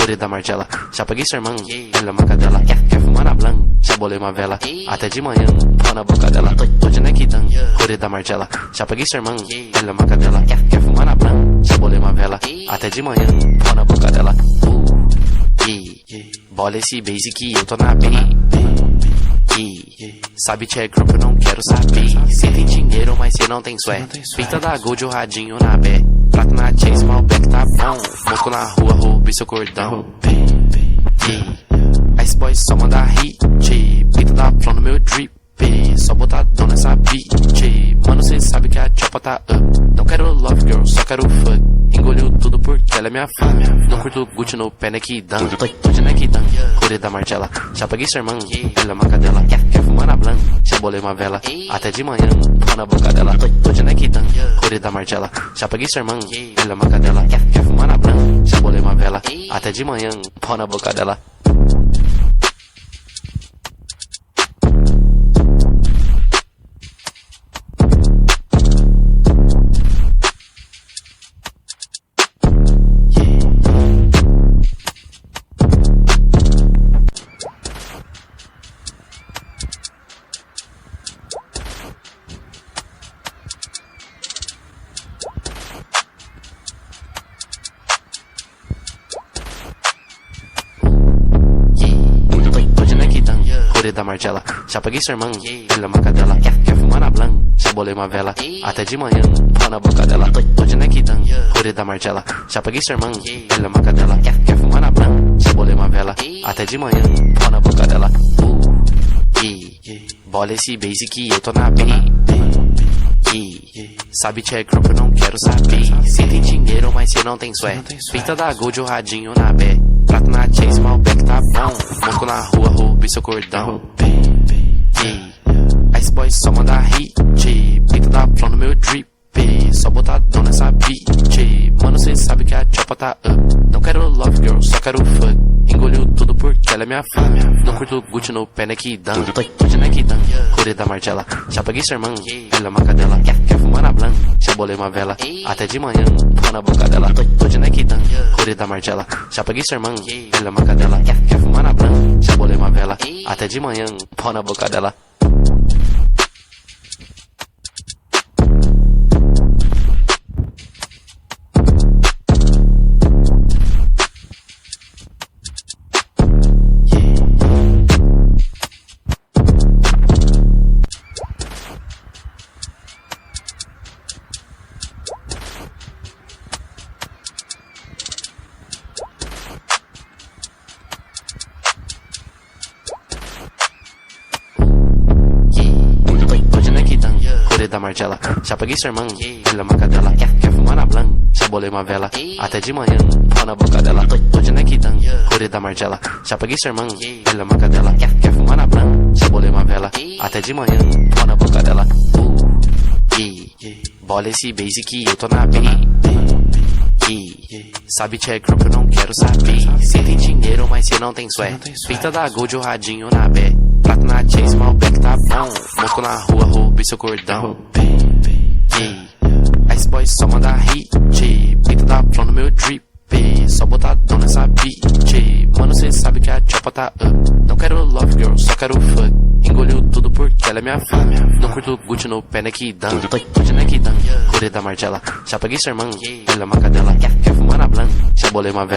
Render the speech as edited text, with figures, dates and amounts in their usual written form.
Cores da Margela, já paguei sermão, olha a marca dela. Quer fumar na blan, já bolei uma vela. Até de manhã, pau na boca dela. Tô de nequidão, cores da Margela, já paguei sermão, olha a marca dela. Quer fumar na blan, já bolei uma vela. Até de manhã, pau na boca dela. Bola esse base que eu tô na B. Sabe check group, eu não quero saber. Cê tem dinheiro, mas cê não tem sweat. Pinta da Gold, o radinho na B. Prato na Chase, Malbec tá bom. Mosco na rua, roubei seu cordão. Ice Boy só manda hit. Pinta da Flow no meu drip. Só botadão nessa beat. Mano, cê sabe que a chopa tá up. Não quero love girl, só quero fuck. Engoliu tudo porque ela é minha fã. Não curto Gucci no pé, nequidão. Tô de nequidão, cores da Margela, já paguei sermão, olha a marca dela. Quer fumar na blan, já bolei uma vela. Até de manhã, pau na boca dela. Tô de nequidão, cores da Margela, já paguei sermão, olha a marca dela. Quer fumar na blan, já bolei uma vela. Até de manhã, pau na boca dela. Cores da Margela, já paguei sermão, olha a marca dela. Quer fumar na blan, já bolei uma vela. Até de manhã, pau na boca dela. Tô de nequidão, cores da Margela, já paguei sermão, olha a marca dela. Quer fumar na blan, já bolei uma vela. Até de manhã, pau na boca dela. Bola esse base que eu tô na B. Sabe check group, eu não quero saber. Cê tem dinheiro, mas cê não tem sweat. Pinta da Gold, o radinho na B. Prato na Chase, Malbec tá bom. Mosco na rua, roubei seu cordão. Ice Boy só manda hit. Pinta da Flow no meu drip. Só botadão nessa beat. Mano, cê sabe que a chopa tá up. Não quero love girl, só quero fuck. Engoliu tudo porque ela é minha fã. Não curto Gucci no pé, nequidão. Tô de nequidão, cores da Margela, já paguei sermão, olha a marca dela. Quer fumar na blan, já bolei uma vela. Até de manhã, pau na boca dela. Tô de nequidão, cores da Margela, já paguei sermão, olha a marca dela. Quer fumar na blan, já bolei uma vela. Até de manhã, pau na boca dela. Cores da Margela, já paguei sermão, olha a marca dela. Quer fumar na blan, já bolei uma vela. Até de manhã, pau na boca dela. Tô de nequidão, cores da Margela, já paguei sermão, olha a marca dela. Quer fumar na blan, já bolei uma vela. Até de manhã, pau na boca dela. Bola esse base que eu tô na B. Sabe check group, eu não quero saber. Cê tem dinheiro, mas cê não tem sweat. Pinta da Gold, o radinho na B. Prato na Chase, Malbec tá bom. Mosco na rua, roubei seu cordão. Ice Boy só manda hit. Pinta da Flow no meu drip. Só botadão nessa beat. Mano, cê sabe que a chopa tá up. Não quero love girl, só quero fuck. Engoliu tudo porque ela é minha fã. Não curto Gucci no pé, nequidão. Tô de nequidão, cores da Margela, já paguei sermão, olha a marca dela. Quer fumar na blan, já bolei uma vela.